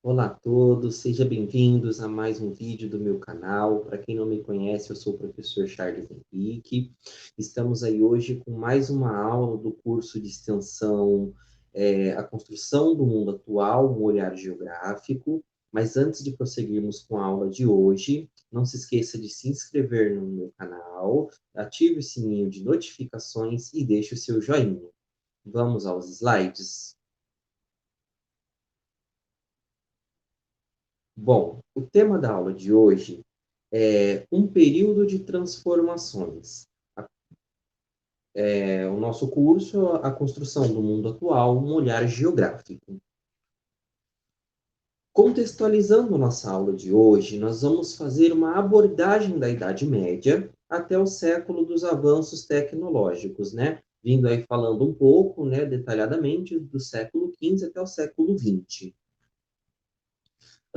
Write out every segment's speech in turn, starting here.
Olá a todos, sejam bem-vindos a mais um vídeo do meu canal. Para quem não me conhece, eu sou o professor Charles Henrique. Estamos aí hoje com mais uma aula do curso de extensão A Construção do Mundo Atual, um Olhar Geográfico. Mas antes de prosseguirmos com a aula de hoje, não se esqueça de se inscrever no meu canal, ative o sininho de notificações e deixe o seu joinha. Vamos aos slides? Bom, o tema da aula de hoje é um período de transformações. O nosso curso, a construção do mundo atual, um olhar geográfico. Contextualizando nossa aula de hoje, nós vamos fazer uma abordagem da Idade Média até o século dos avanços tecnológicos, né? Vindo aí falando um pouco, né, detalhadamente, do século XV até o século XX.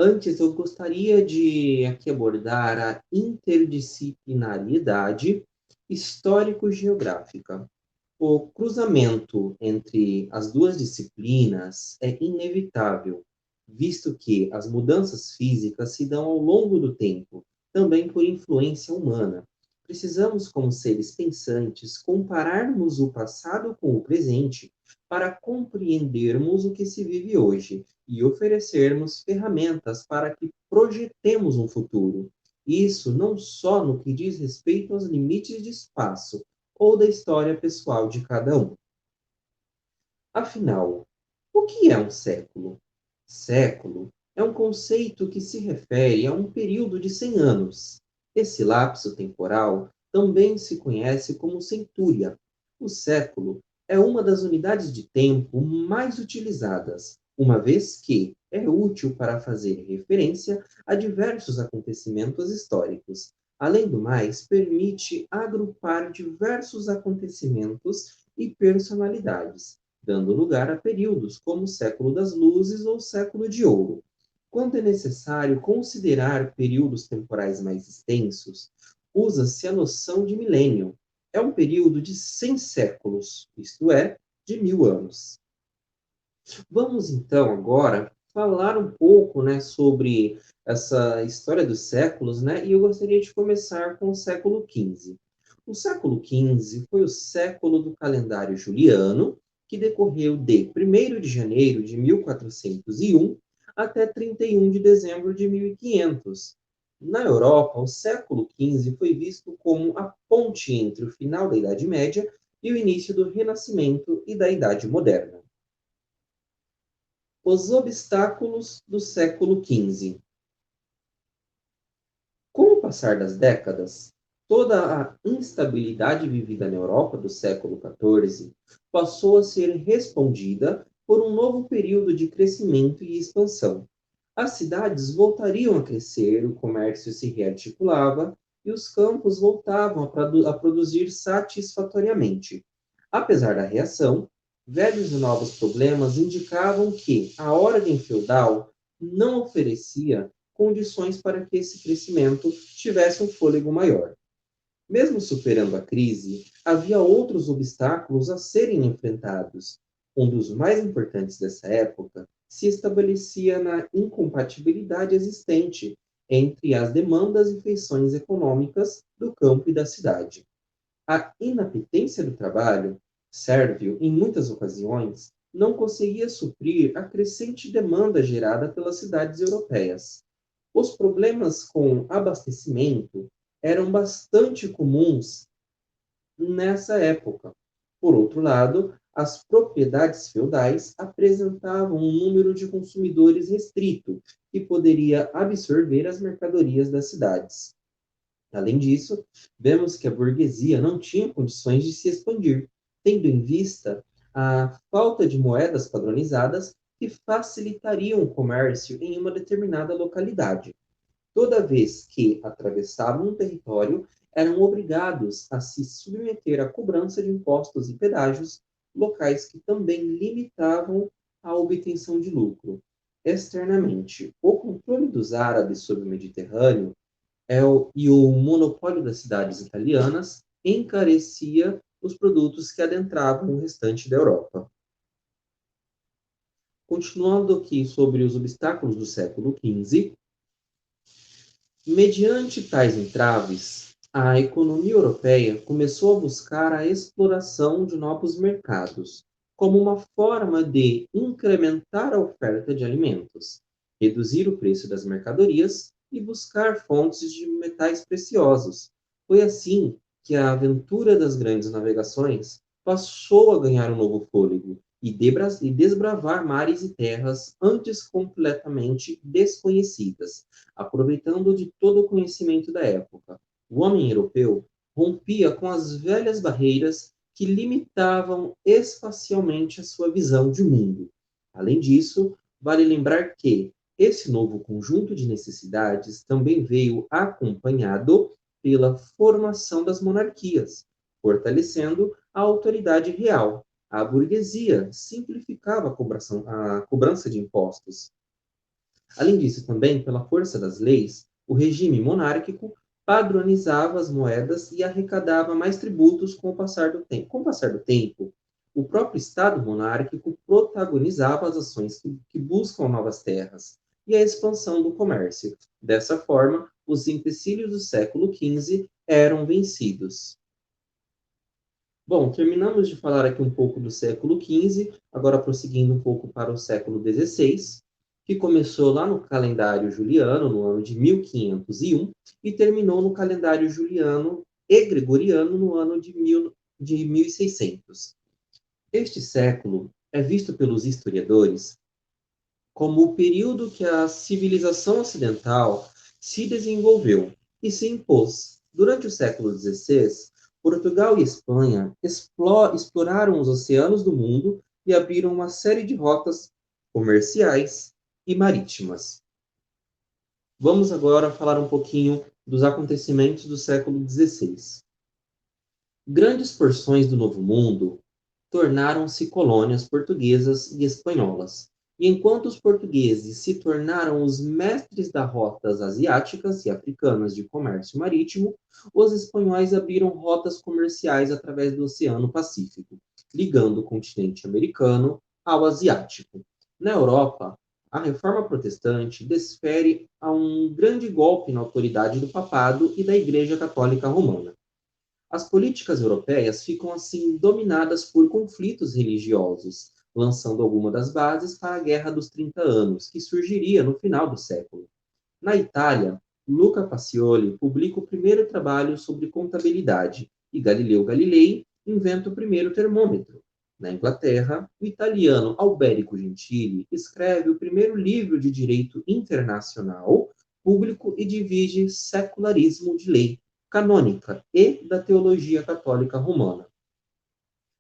Antes, eu gostaria de aqui abordar a interdisciplinariedade histórico-geográfica. O cruzamento entre as duas disciplinas é inevitável, visto que as mudanças físicas se dão ao longo do tempo, também por influência humana. Precisamos, como seres pensantes, compararmos o passado com o presente para compreendermos o que se vive hoje e oferecermos ferramentas para que projetemos um futuro. Isso não só no que diz respeito aos limites de espaço, ou da história pessoal de cada um. Afinal, o que é um século? Século é um conceito que se refere a um período de 100 anos. Esse lapso temporal também se conhece como centúria. O século é uma das unidades de tempo mais utilizadas, uma vez que é útil para fazer referência a diversos acontecimentos históricos. Além do mais, permite agrupar diversos acontecimentos e personalidades, dando lugar a períodos como o século das luzes ou o século de ouro. Quando é necessário considerar períodos temporais mais extensos, usa-se a noção de milênio. É um período de 100 séculos, isto é, de 1000 anos. Vamos então agora falar um pouco, né, sobre essa história dos séculos, né? E eu gostaria de começar com o século XV. O século XV foi o século do calendário juliano, que decorreu de 1º de janeiro de 1401 até 31 de dezembro de 1500. Na Europa, o século XV foi visto como a ponte entre o final da Idade Média e o início do Renascimento e da Idade Moderna. Os obstáculos do século XV. Com o passar das décadas, toda a instabilidade vivida na Europa do século XIV passou a ser respondida por um novo período de crescimento e expansão. As cidades voltariam a crescer, o comércio se rearticulava e os campos voltavam a produzir satisfatoriamente. Apesar da reação, velhos e novos problemas indicavam que a ordem feudal não oferecia condições para que esse crescimento tivesse um fôlego maior. Mesmo superando a crise, havia outros obstáculos a serem enfrentados. Um dos mais importantes dessa época se estabelecia na incompatibilidade existente entre as demandas e feições econômicas do campo e da cidade. A inapetência do trabalho sérvio, em muitas ocasiões, não conseguia suprir a crescente demanda gerada pelas cidades europeias. Os problemas com abastecimento eram bastante comuns nessa época. Por outro lado, as propriedades feudais apresentavam um número de consumidores restrito, que poderia absorver as mercadorias das cidades. Além disso, vemos que a burguesia não tinha condições de se expandir, tendo em vista a falta de moedas padronizadas que facilitariam o comércio em uma determinada localidade. Toda vez que atravessavam um território, eram obrigados a se submeter à cobrança de impostos e pedágios, locais que também limitavam a obtenção de lucro. Externamente, o controle dos árabes sobre o Mediterrâneo e o monopólio das cidades italianas encarecia os produtos que adentravam o restante da Europa. Continuando aqui sobre os obstáculos do século XV, mediante tais entraves, a economia europeia começou a buscar a exploração de novos mercados, como uma forma de incrementar a oferta de alimentos, reduzir o preço das mercadorias e buscar fontes de metais preciosos. Foi assim que a aventura das grandes navegações passou a ganhar um novo fôlego e desbravar mares e terras antes completamente desconhecidas, aproveitando de todo o conhecimento da época. O homem europeu rompia com as velhas barreiras que limitavam espacialmente a sua visão de mundo. Além disso, vale lembrar que esse novo conjunto de necessidades também veio acompanhado pela formação das monarquias, fortalecendo a autoridade real. A burguesia simplificava a cobrança de impostos. Além disso, também, pela força das leis, o regime monárquico padronizava as moedas e arrecadava mais tributos com o passar do tempo. Com o passar do tempo, o próprio Estado monárquico protagonizava as ações que buscam novas terras e a expansão do comércio. Dessa forma, os empecilhos do século XV eram vencidos. Bom, terminamos de falar aqui um pouco do século XV, agora prosseguindo um pouco para o século XVI, que começou lá no calendário juliano, no ano de 1501, e terminou no calendário juliano e gregoriano no ano de 1600. Este século é visto pelos historiadores como o período que a civilização ocidental se desenvolveu e se impôs. Durante o século XVI, Portugal e Espanha exploraram os oceanos do mundo e abriram uma série de rotas comerciais e marítimas. Vamos agora falar um pouquinho dos acontecimentos do século XVI. Grandes porções do Novo Mundo tornaram-se colônias portuguesas e espanholas. E enquanto os portugueses se tornaram os mestres das rotas asiáticas e africanas de comércio marítimo, os espanhóis abriram rotas comerciais através do Oceano Pacífico, ligando o continente americano ao asiático. Na Europa, a reforma protestante desfere a um grande golpe na autoridade do papado e da Igreja Católica Romana. As políticas europeias ficam assim dominadas por conflitos religiosos, lançando algumas das bases para a Guerra dos 30 Anos, que surgiria no final do século. Na Itália, Luca Pacioli publica o primeiro trabalho sobre contabilidade e Galileu Galilei inventa o primeiro termômetro. Na Inglaterra, o italiano Alberico Gentili escreve o primeiro livro de direito internacional público e divide secularismo de lei canônica e da teologia católica romana.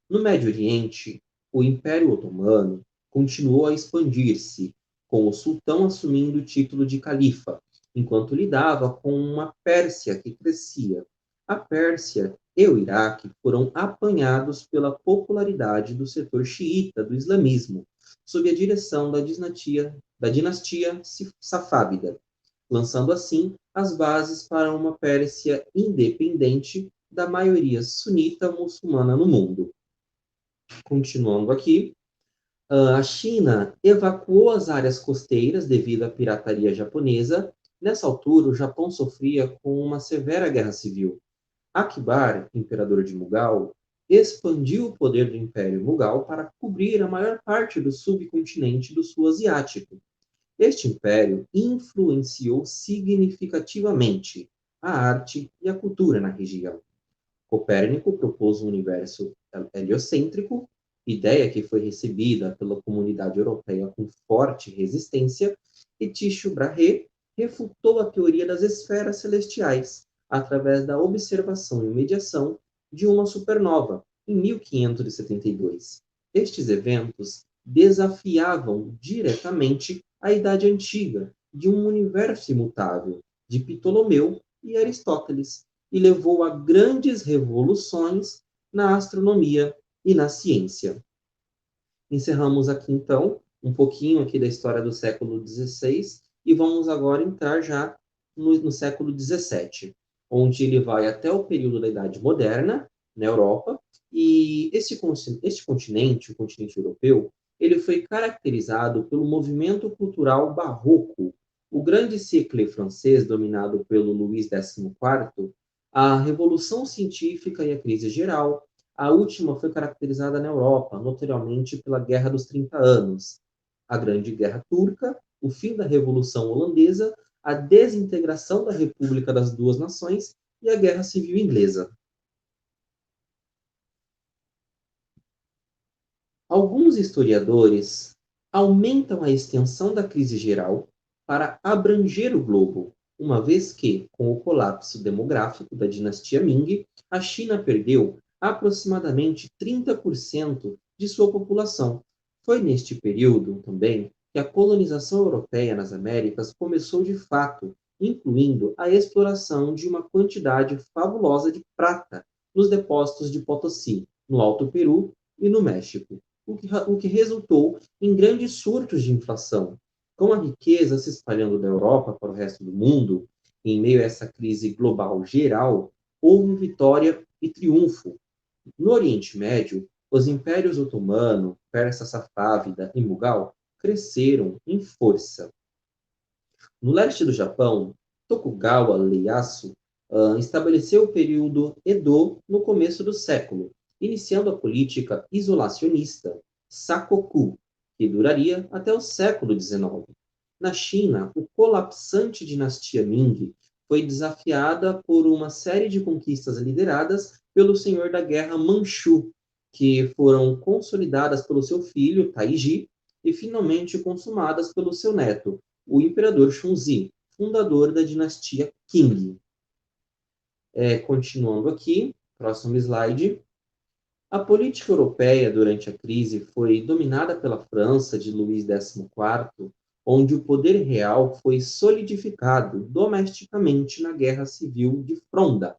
No Médio Oriente, o Império Otomano continuou a expandir-se, com o sultão assumindo o título de califa, enquanto lidava com uma Pérsia que crescia. A Pérsia e o Iraque foram apanhados pela popularidade do setor xiita do islamismo, sob a direção da dinastia safávida, lançando assim as bases para uma Pérsia independente da maioria sunita muçulmana no mundo. Continuando aqui, a China evacuou as áreas costeiras devido à pirataria japonesa. Nessa altura, o Japão sofria com uma severa guerra civil. Akbar, imperador de Mughal, expandiu o poder do Império Mughal para cobrir a maior parte do subcontinente do sul asiático. Este império influenciou significativamente a arte e a cultura na região. Copérnico propôs um universo heliocêntrico, ideia que foi recebida pela comunidade europeia com forte resistência, e Tycho Brahe refutou a teoria das esferas celestiais através da observação e mediação de uma supernova em 1572. Estes eventos desafiavam diretamente a Idade Antiga de um universo imutável de Ptolomeu e Aristóteles, e levou a grandes revoluções na astronomia e na ciência. Encerramos aqui, então, um pouquinho aqui da história do século XVI e vamos agora entrar já no século XVII, onde ele vai até o período da Idade Moderna, na Europa, e este continente, o continente europeu, ele foi caracterizado pelo movimento cultural barroco, o grande siècle francês dominado pelo Luís XIV, a Revolução Científica e a crise geral. A última foi caracterizada na Europa, notoriamente pela Guerra dos 30 Anos, a Grande Guerra Turca, o fim da Revolução Holandesa, a desintegração da República das Duas Nações e a Guerra Civil Inglesa. Alguns historiadores aumentam a extensão da crise geral para abranger o globo, uma vez que, com o colapso demográfico da dinastia Ming, a China perdeu aproximadamente 30% de sua população. Foi neste período, também, que a colonização europeia nas Américas começou de fato, incluindo a exploração de uma quantidade fabulosa de prata nos depósitos de Potosí, no Alto Peru e no México, o que resultou em grandes surtos de inflação. Com a riqueza se espalhando da Europa para o resto do mundo, em meio a essa crise global geral, houve vitória e triunfo. No Oriente Médio, os impérios otomano, persa safávida e mughal cresceram em força. No leste do Japão, Tokugawa Ieyasu estabeleceu o período Edo no começo do século, iniciando a política isolacionista Sakoku, que duraria até o século XIX. Na China, o colapsante dinastia Ming foi desafiada por uma série de conquistas lideradas pelo senhor da guerra Manchu, que foram consolidadas pelo seu filho Taiji e finalmente consumadas pelo seu neto, o imperador Shunzi, fundador da dinastia Qing. Continuando aqui, próximo slide. A política europeia durante a crise foi dominada pela França de Luís XIV, onde o poder real foi solidificado domesticamente na Guerra Civil de Fronda,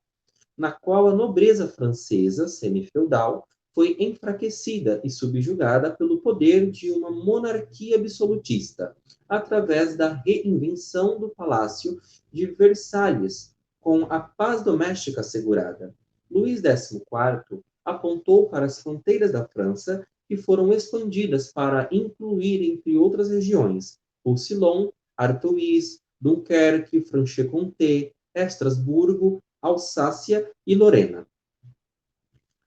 na qual a nobreza francesa semifeudal foi enfraquecida e subjugada pelo poder de uma monarquia absolutista, através da reinvenção do Palácio de Versalhes, com a paz doméstica assegurada. Luís XIV apontou para as fronteiras da França, que foram expandidas para incluir, entre outras regiões, Roussillon, Artois, Dunkerque, Franche-Comté, Estrasburgo, Alsácia e Lorena.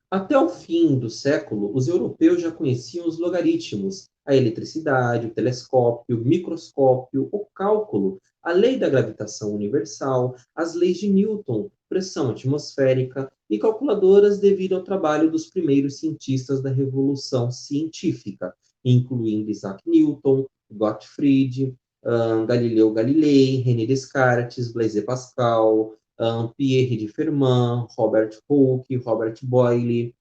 Até o fim do século, os europeus já conheciam os logaritmos, a eletricidade, o telescópio, o microscópio, o cálculo, a lei da gravitação universal, as leis de Newton, pressão atmosférica e calculadoras devido ao trabalho dos primeiros cientistas da Revolução Científica, incluindo Isaac Newton, Gottfried, Galileu Galilei, René Descartes, Blaise Pascal, Pierre de Fermat, Robert Hooke, Robert Boyle,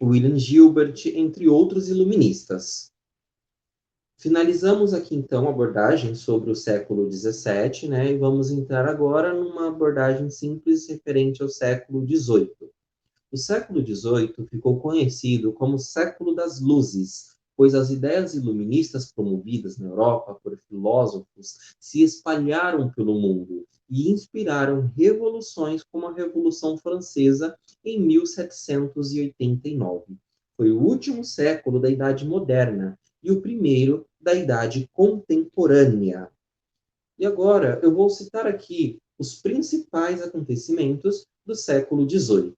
William Gilbert, entre outros iluministas. Finalizamos aqui, então, a abordagem sobre o século XVII, né, e vamos entrar agora numa abordagem simples referente ao século XVIII. O século XVIII ficou conhecido como século das luzes, pois as ideias iluministas promovidas na Europa por filósofos se espalharam pelo mundo e inspiraram revoluções como a Revolução Francesa em 1789. Foi o último século da Idade Moderna e o primeiro da Idade Contemporânea. E agora eu vou citar aqui os principais acontecimentos do século XVIII.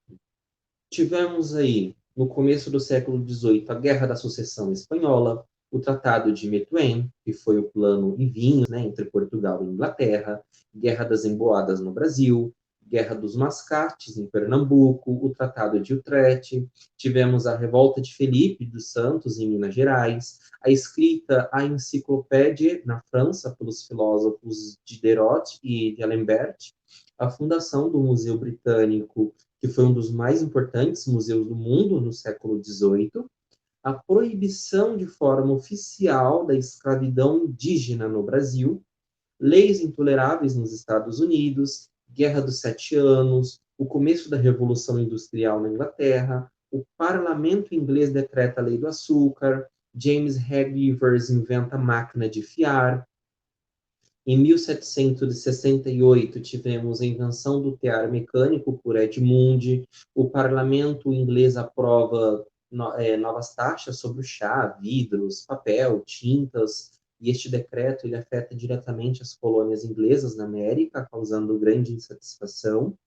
Tivemos aí, no começo do século XVIII, a Guerra da Sucessão Espanhola, o Tratado de Methuen, que foi o plano em vinhos, né, entre Portugal e Inglaterra, Guerra das Emboadas no Brasil, Guerra dos Mascates em Pernambuco, o Tratado de Utrecht, tivemos a Revolta de Felipe dos Santos em Minas Gerais, a escrita à Enciclopédia na França pelos filósofos Diderot e D'Alembert, a fundação do Museu Britânico, que foi um dos mais importantes museus do mundo no século XVIII, a proibição de forma oficial da escravidão indígena no Brasil, leis intoleráveis nos Estados Unidos, Guerra dos Sete Anos, o começo da Revolução Industrial na Inglaterra, o parlamento inglês decreta a lei do açúcar, James Hedge Rivers inventa a máquina de fiar. Em 1768, tivemos a invenção do tear mecânico por Edmund, o parlamento inglês aprova novas taxas sobre o chá, vidros, papel, tintas, e este decreto ele afeta diretamente as colônias inglesas na América, causando grande insatisfação.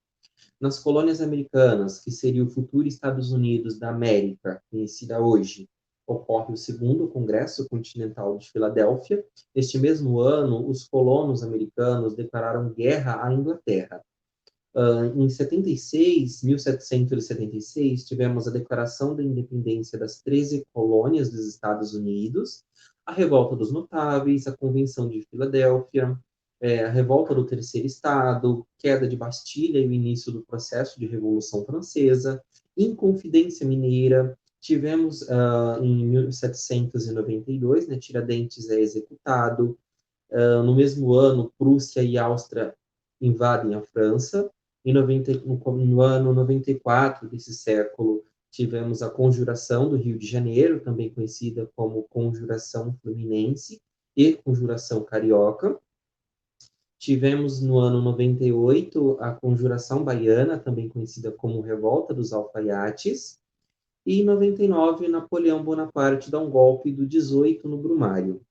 Nas colônias americanas, que seria o futuro Estados Unidos da América, conhecida hoje, ocorre o segundo Congresso Continental de Filadélfia. Neste mesmo ano, os colonos americanos declararam guerra à Inglaterra. Em 1776, tivemos a Declaração da Independência das 13 colônias dos Estados Unidos, a Revolta dos Notáveis, a Convenção de Filadélfia, a Revolta do Terceiro Estado, queda de Bastilha e o início do processo de Revolução Francesa, Inconfidência Mineira, tivemos em 1792, né, Tiradentes é executado, no mesmo ano, Prússia e Áustria invadem a França. No ano 94 desse século, tivemos a Conjuração do Rio de Janeiro, também conhecida como Conjuração Fluminense e Conjuração Carioca. Tivemos no ano 98 a Conjuração Baiana, também conhecida como Revolta dos Alfaiates. E em 99, Napoleão Bonaparte dá um golpe do 18 no Brumário.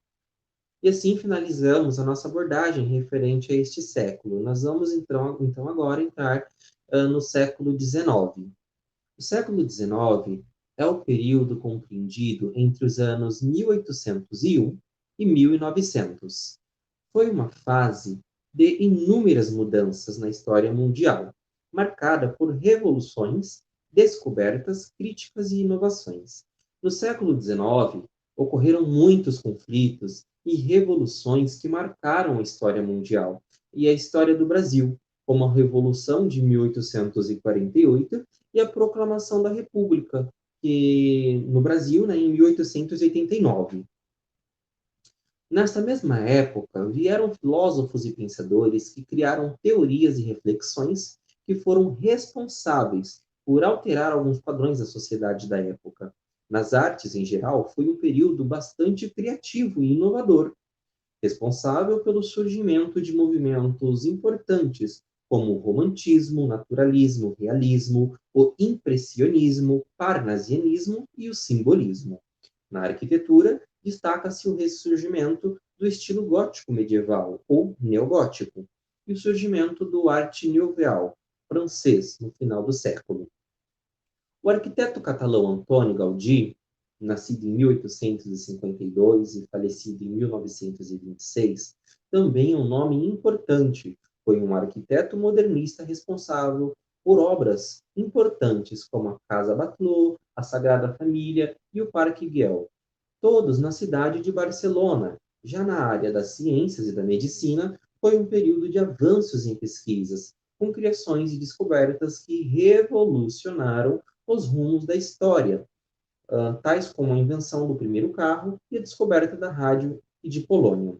E assim finalizamos a nossa abordagem referente a este século. Nós vamos, então agora entrar no século XIX. O século XIX é o período compreendido entre os anos 1801 e 1900. Foi uma fase de inúmeras mudanças na história mundial, marcada por revoluções, descobertas, críticas e inovações. No século XIX, ocorreram muitos conflitos e revoluções que marcaram a história mundial e a história do Brasil, como a Revolução de 1848 e a Proclamação da República, que no Brasil, né, em 1889. Nesta mesma época, vieram filósofos e pensadores que criaram teorias e reflexões que foram responsáveis por alterar alguns padrões da sociedade da época. Nas artes, em geral, foi um período bastante criativo e inovador, responsável pelo surgimento de movimentos importantes como o romantismo, o naturalismo, o realismo, o impressionismo, parnasianismo e o simbolismo. Na arquitetura, destaca-se o ressurgimento do estilo gótico medieval, ou neogótico, e o surgimento do Arte Nouveau, francês, no final do século. O arquiteto catalão Antoni Gaudí, nascido em 1852 e falecido em 1926, também é um nome importante. Foi um arquiteto modernista responsável por obras importantes como a Casa Batlló, a Sagrada Família e o Parque Güell, todos na cidade de Barcelona. Já na área das ciências e da medicina, foi um período de avanços em pesquisas, com criações e descobertas que revolucionaram os rumos da história, tais como a invenção do primeiro carro e a descoberta da rádio e de polônio.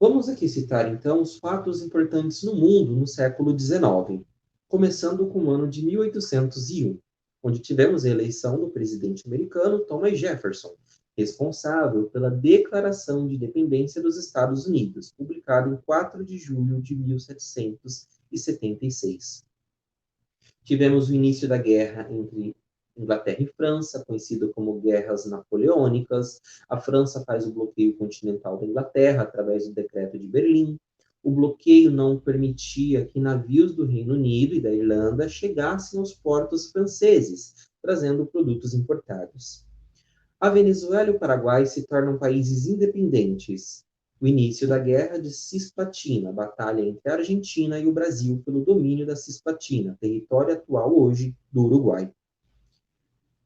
Vamos aqui citar, então, os fatos importantes no mundo no século XIX, começando com o ano de 1801, onde tivemos a eleição do presidente americano Thomas Jefferson, responsável pela Declaração de Independência dos Estados Unidos, publicada em 4 de julho de 1776. Tivemos o início da guerra entre Inglaterra e França, conhecido como Guerras Napoleônicas. A França faz o bloqueio continental da Inglaterra através do Decreto de Berlim. O bloqueio não permitia que navios do Reino Unido e da Irlanda chegassem aos portos franceses, trazendo produtos importados. A Venezuela e o Paraguai se tornam países independentes. O início da Guerra de Cisplatina, batalha entre a Argentina e o Brasil pelo domínio da Cisplatina, território atual hoje do Uruguai.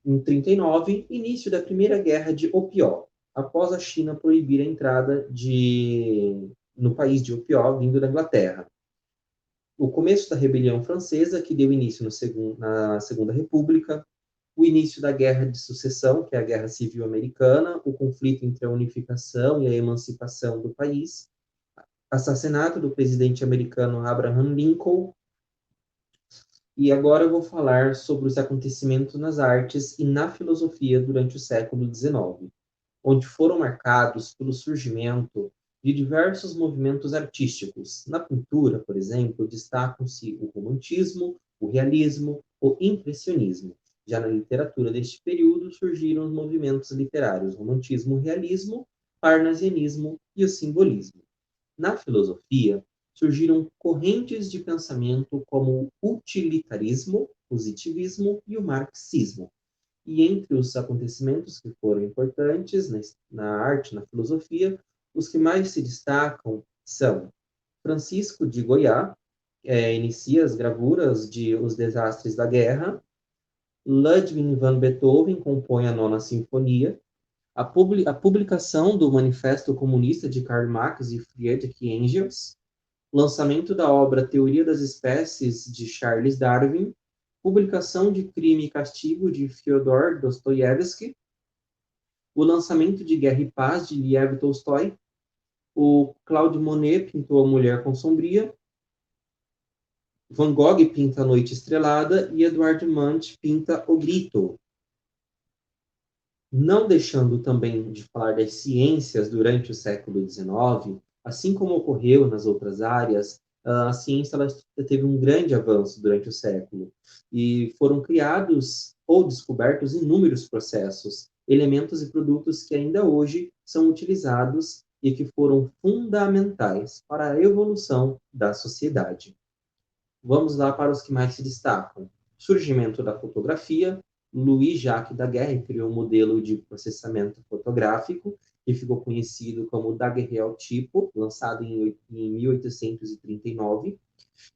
Em 39, início da Primeira Guerra de Opió, após a China proibir a entrada no país de Opió vindo da Inglaterra. O começo da rebelião francesa, que deu início na Segunda República, o início da Guerra de Sucessão, que é a Guerra Civil Americana, o conflito entre a unificação e a emancipação do país, assassinato do presidente americano Abraham Lincoln. E agora eu vou falar sobre os acontecimentos nas artes e na filosofia durante o século XIX, onde foram marcados pelo surgimento de diversos movimentos artísticos. Na pintura, por exemplo, destacam-se o romantismo, o realismo, o impressionismo. Já na literatura deste período surgiram os movimentos literários romantismo, realismo, parnasianismo e o simbolismo. Na filosofia, surgiram correntes de pensamento como o utilitarismo, positivismo e o marxismo. E entre os acontecimentos que foram importantes na arte, na filosofia, os que mais se destacam são Francisco de Goiás, inicia as gravuras de Os Desastres da Guerra, Ludwig van Beethoven compõe a Nona Sinfonia, a publicação do Manifesto Comunista de Karl Marx e Friedrich Engels, lançamento da obra Teoria das Espécies de Charles Darwin, publicação de Crime e Castigo de Fyodor Dostoiévski, o lançamento de Guerra e Paz de Lev Tolstói, o Claude Monet pintou A Mulher com Sombria, Van Gogh pinta A Noite Estrelada e Edvard Munch pinta O Grito. Não deixando também de falar das ciências durante o século XIX, assim como ocorreu nas outras áreas, a ciência ela teve um grande avanço durante o século e foram criados ou descobertos inúmeros processos, elementos e produtos que ainda hoje são utilizados e que foram fundamentais para a evolução da sociedade. Vamos lá para os que mais se destacam. Surgimento da fotografia. Louis-Jacques Daguerre criou um modelo de processamento fotográfico que ficou conhecido como daguerreotipo, lançado em 1839.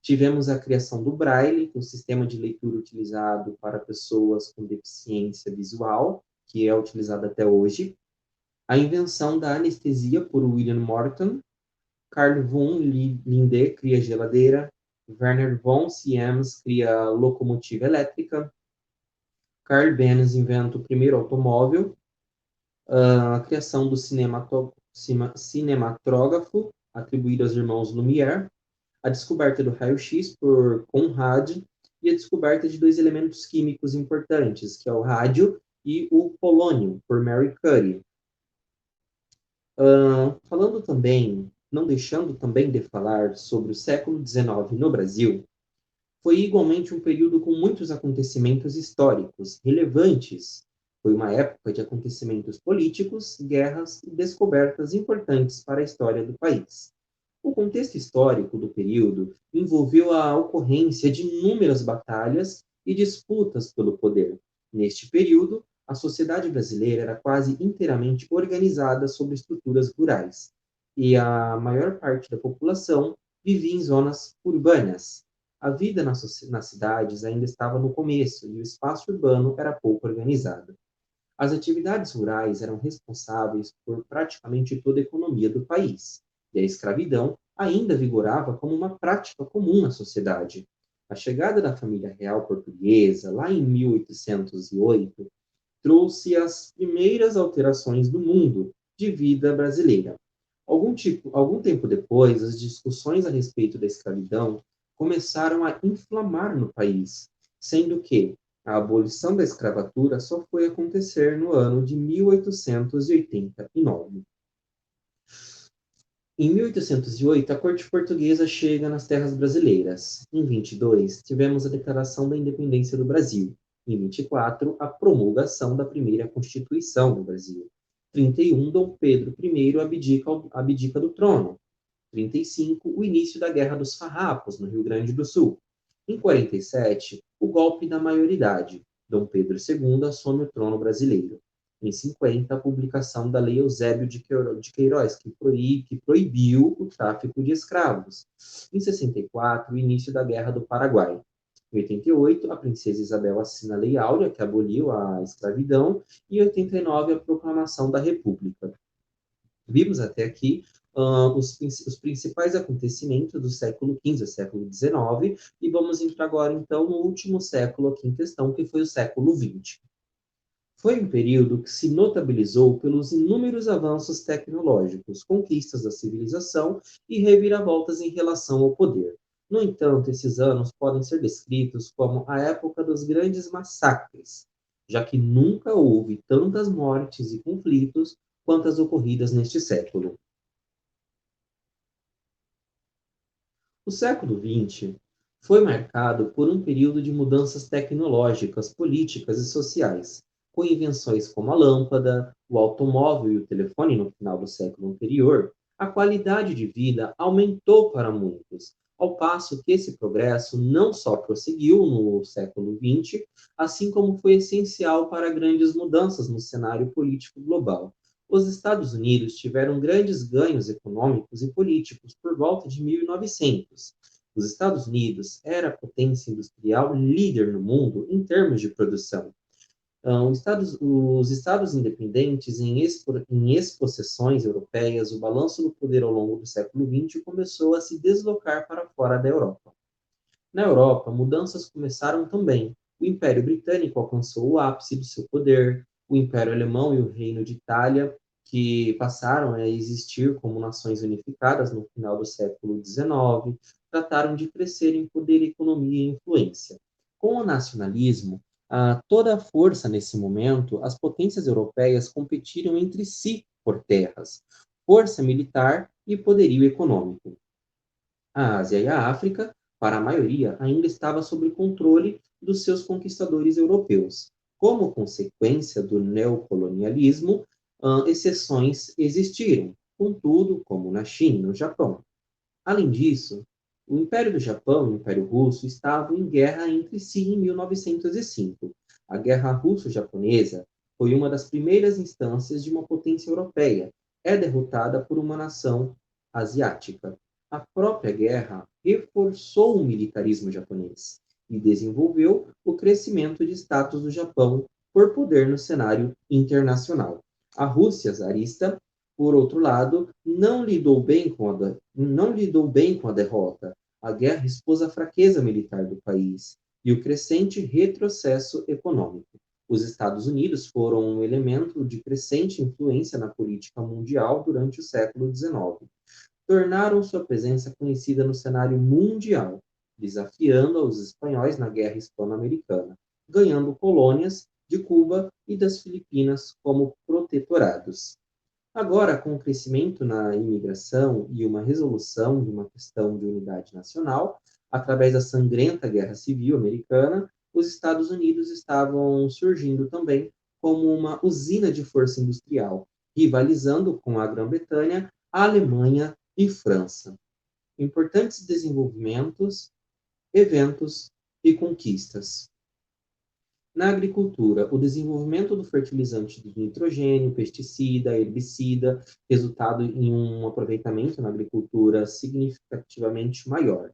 Tivemos a criação do Braille, um sistema de leitura utilizado para pessoas com deficiência visual, que é utilizado até hoje. A invenção da anestesia por William Morton. Carl von Linde cria geladeira. Werner von Siemens cria locomotiva elétrica. Carl Benz inventa o primeiro automóvel. A criação do cinematrógrafo, atribuído aos irmãos Lumière. A descoberta do raio-x por Conrad e a descoberta de dois elementos químicos importantes, que é o rádio e o polônio, por Marie Curie. Falando também, não deixando também de falar sobre o século XIX no Brasil, foi igualmente um período com muitos acontecimentos históricos relevantes. Foi uma época de acontecimentos políticos, guerras e descobertas importantes para a história do país. O contexto histórico do período envolveu a ocorrência de inúmeras batalhas e disputas pelo poder. Neste período, a sociedade brasileira era quase inteiramente organizada sobre estruturas rurais, e a maior parte da população vivia em zonas urbanas. A vida nas cidades ainda estava no começo e o espaço urbano era pouco organizado. As atividades rurais eram responsáveis por praticamente toda a economia do país, e a escravidão ainda vigorava como uma prática comum na sociedade. A chegada da família real portuguesa, lá em 1808, trouxe as primeiras alterações do mundo de vida brasileira. Algum tempo depois, as discussões a respeito da escravidão começaram a inflamar no país, sendo que a abolição da escravatura só foi acontecer no ano de 1889. Em 1808, a corte portuguesa chega nas terras brasileiras. Em 22, tivemos a declaração da independência do Brasil. Em 24, a promulgação da primeira Constituição do Brasil. 31, Dom Pedro I abdica do trono. 35, o início da Guerra dos Farrapos, no Rio Grande do Sul. Em 47, o golpe da maioridade. Dom Pedro II assume o trono brasileiro. Em 50, a publicação da Lei Eusébio de Queiroz, que proibiu o tráfico de escravos. Em 64, o início da Guerra do Paraguai. Em 88, a princesa Isabel assina a Lei Áurea, que aboliu a escravidão, e em 89, a proclamação da República. Vimos até aqui os principais acontecimentos do século XV ao século XIX, e vamos entrar agora, então, no último século aqui em questão, que foi o século XX. Foi um período que se notabilizou pelos inúmeros avanços tecnológicos, conquistas da civilização e reviravoltas em relação ao poder. No entanto, esses anos podem ser descritos como a época dos grandes massacres, já que nunca houve tantas mortes e conflitos quanto as ocorridas neste século. O século XX foi marcado por um período de mudanças tecnológicas, políticas e sociais, com invenções como a lâmpada, o automóvel e o telefone no final do século anterior. A qualidade de vida aumentou para muitos, ao passo que esse progresso não só prosseguiu no século XX, assim como foi essencial para grandes mudanças no cenário político global. Os Estados Unidos tiveram grandes ganhos econômicos e políticos por volta de 1900. Os Estados Unidos era a potência industrial líder no mundo em termos de produção. Os estados independentes em expossessões europeias, o balanço do poder ao longo do século XX começou a se deslocar para fora da Europa. Na Europa, mudanças começaram também. O Império Britânico alcançou o ápice do seu poder, o Império Alemão e o Reino de Itália, que passaram a existir como nações unificadas no final do século XIX, trataram de crescer em poder, economia e influência. Com o nacionalismo, toda a força nesse momento, as potências europeias competiram entre si por terras, força militar e poderio econômico. A Ásia e a África, para a maioria, ainda estava sob controle dos seus conquistadores europeus. Como consequência do neocolonialismo, exceções existiram, contudo, como na China e no Japão. Além disso, o Império do Japão e o Império Russo estavam em guerra entre si em 1905. A Guerra Russo-Japonesa foi uma das primeiras instâncias de uma potência europeia. É derrotada por uma nação asiática. A própria guerra reforçou o militarismo japonês e desenvolveu o crescimento de status do Japão por poder no cenário internacional. A Rússia zarista, por outro lado, não lidou bem com a derrota. A guerra expôs a fraqueza militar do país e o crescente retrocesso econômico. Os Estados Unidos foram um elemento de crescente influência na política mundial durante o século XIX. Tornaram sua presença conhecida no cenário mundial, desafiando os espanhóis na Guerra Hispano-Americana, ganhando colônias de Cuba e das Filipinas como protetorados. Agora, com o crescimento na imigração e uma resolução de uma questão de unidade nacional, através da sangrenta Guerra Civil Americana, os Estados Unidos estavam surgindo também como uma usina de força industrial, rivalizando com a Grã-Bretanha, a Alemanha e França. Importantes desenvolvimentos, eventos e conquistas. Na agricultura, o desenvolvimento do fertilizante de nitrogênio, pesticida, herbicida, resultado em um aproveitamento na agricultura significativamente maior.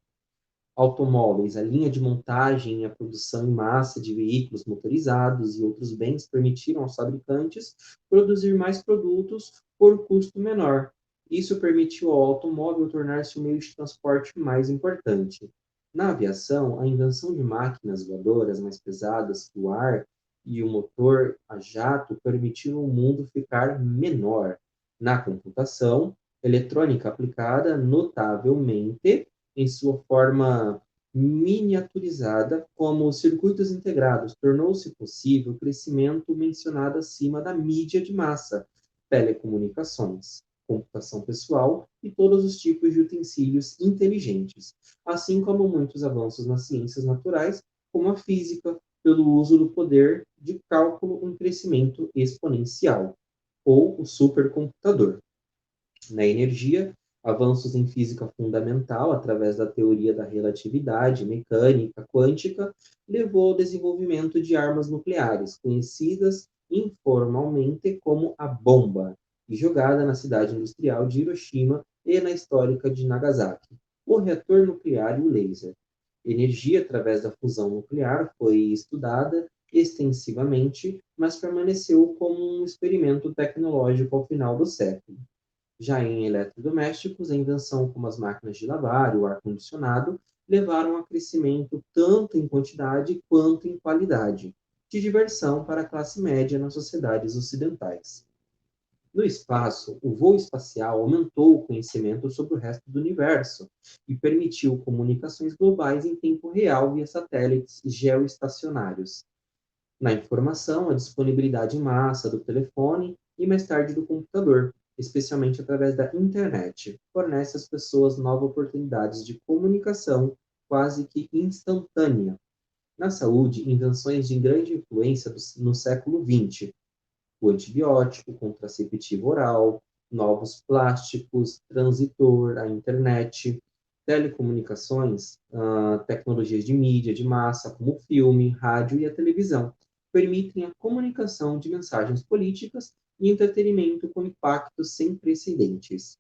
Automóveis, a linha de montagem e a produção em massa de veículos motorizados e outros bens permitiram aos fabricantes produzir mais produtos por custo menor. Isso permitiu ao automóvel tornar-se o meio de transporte mais importante. Na aviação, a invenção de máquinas voadoras mais pesadas que o ar e o motor a jato permitiram o mundo ficar menor. Na computação, eletrônica aplicada notavelmente em sua forma miniaturizada, como circuitos integrados, tornou-se possível o crescimento mencionado acima da mídia de massa, telecomunicações, computação pessoal e todos os tipos de utensílios inteligentes, assim como muitos avanços nas ciências naturais, como a física, pelo uso do poder de cálculo em crescimento exponencial, ou o supercomputador. Na energia, avanços em física fundamental através da teoria da relatividade, mecânica quântica, levou ao desenvolvimento de armas nucleares, conhecidas informalmente como a bomba, e jogada na cidade industrial de Hiroshima e na histórica de Nagasaki, o reator nuclear e o laser. Energia através da fusão nuclear foi estudada extensivamente, mas permaneceu como um experimento tecnológico ao final do século. Já em eletrodomésticos, a invenção como as máquinas de lavar e o ar-condicionado levaram a crescimento tanto em quantidade quanto em qualidade, de diversão para a classe média nas sociedades ocidentais. No espaço, o voo espacial aumentou o conhecimento sobre o resto do universo e permitiu comunicações globais em tempo real via satélites geoestacionários. Na informação, a disponibilidade em massa do telefone e mais tarde do computador, especialmente através da internet, fornece às pessoas novas oportunidades de comunicação, quase que instantânea. Na saúde, invenções de grande influência no século XX, o antibiótico, contraceptivo oral, novos plásticos, transitor, a internet, telecomunicações, tecnologias de mídia de massa, como o filme, rádio e a televisão, permitem a comunicação de mensagens políticas e entretenimento com impactos sem precedentes.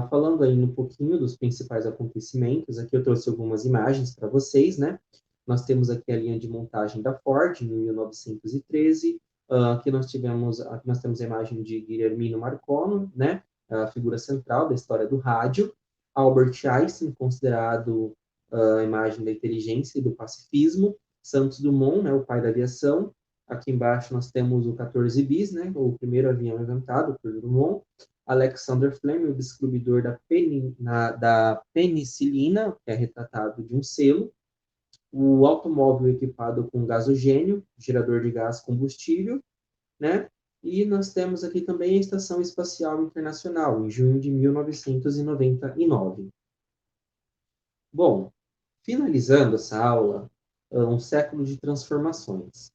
Falando aí um pouquinho dos principais acontecimentos, aqui eu trouxe algumas imagens para vocês, né? Nós temos aqui a linha de montagem da Ford, em 1913. Aqui nós temos a imagem de Guillermino Marconi, né? A figura central da história do rádio. Albert Einstein, considerado a imagem da inteligência e do pacifismo. Santos Dumont, né? O pai da aviação. Aqui embaixo nós temos o 14 bis, né? O primeiro avião inventado por Dumont. Alexander Fleming, o descobridor da penicilina, que é retratado de um selo. O automóvel equipado com gasogênio, gerador de gás combustível, né? E nós temos aqui também a Estação Espacial Internacional, em junho de 1999. Bom, finalizando essa aula, um século de transformações.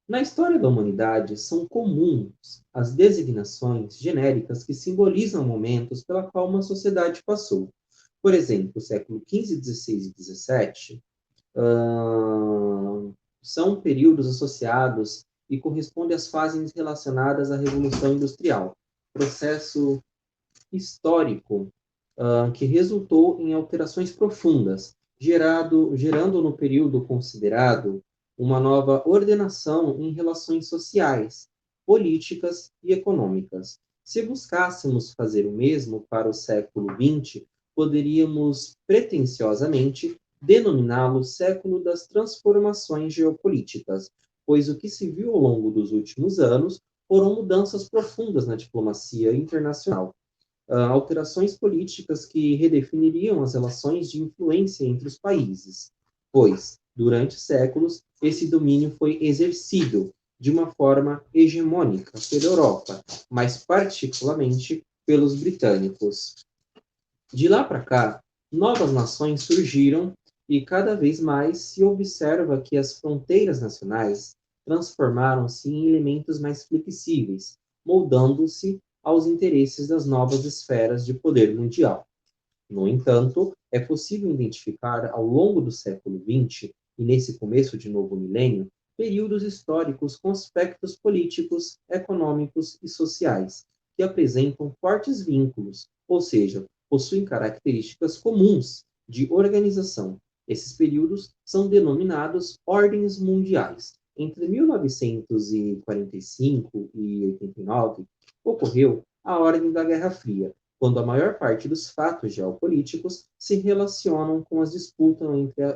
Na história da humanidade, são comuns as designações genéricas que simbolizam momentos pela qual uma sociedade passou. Por exemplo, o século XV, XVI e XVII são períodos associados e correspondem às fases relacionadas à Revolução Industrial, processo histórico que resultou em alterações profundas, gerando no período considerado uma nova ordenação em relações sociais, políticas e econômicas. Se buscássemos fazer o mesmo para o século XX, poderíamos pretensiosamente denominá-lo século das transformações geopolíticas, pois o que se viu ao longo dos últimos anos foram mudanças profundas na diplomacia internacional, alterações políticas que redefiniriam as relações de influência entre os países, pois, durante séculos, esse domínio foi exercido de uma forma hegemônica pela Europa, mas particularmente pelos britânicos. De lá para cá, novas nações surgiram e cada vez mais se observa que as fronteiras nacionais transformaram-se em elementos mais flexíveis, moldando-se aos interesses das novas esferas de poder mundial. No entanto, é possível identificar ao longo do século XX e nesse começo de novo milênio, períodos históricos com aspectos políticos, econômicos e sociais, que apresentam fortes vínculos, ou seja, possuem características comuns de organização. Esses períodos são denominados ordens mundiais. Entre 1945 e 89, ocorreu a Ordem da Guerra Fria, quando a maior parte dos fatos geopolíticos se relacionam com as disputas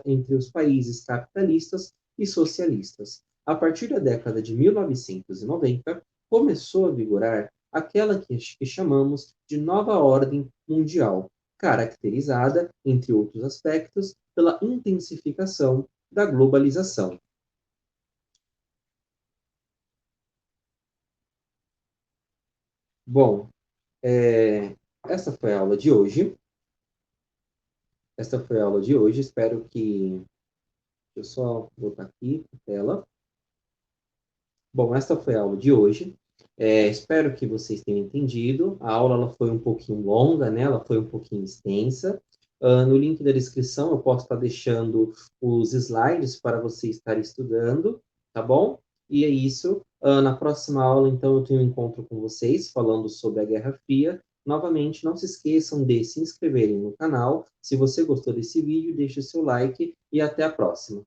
entre os países capitalistas e socialistas. A partir da década de 1990, começou a vigorar aquela que chamamos de nova ordem mundial, caracterizada, entre outros aspectos, pela intensificação da globalização. Bom, essa foi a aula de hoje. Espero que... Deixa eu só voltar aqui para a tela. Bom, essa foi a aula de hoje. Espero que vocês tenham entendido. A aula ela foi um pouquinho longa, né? Ela foi um pouquinho extensa. No link da descrição eu posso estar deixando os slides para você estar estudando, tá bom? E é isso. Na próxima aula, então, eu tenho um encontro com vocês falando sobre a Guerra Fria. Novamente, não se esqueçam de se inscreverem no canal. Se você gostou desse vídeo, deixe o seu like e até a próxima.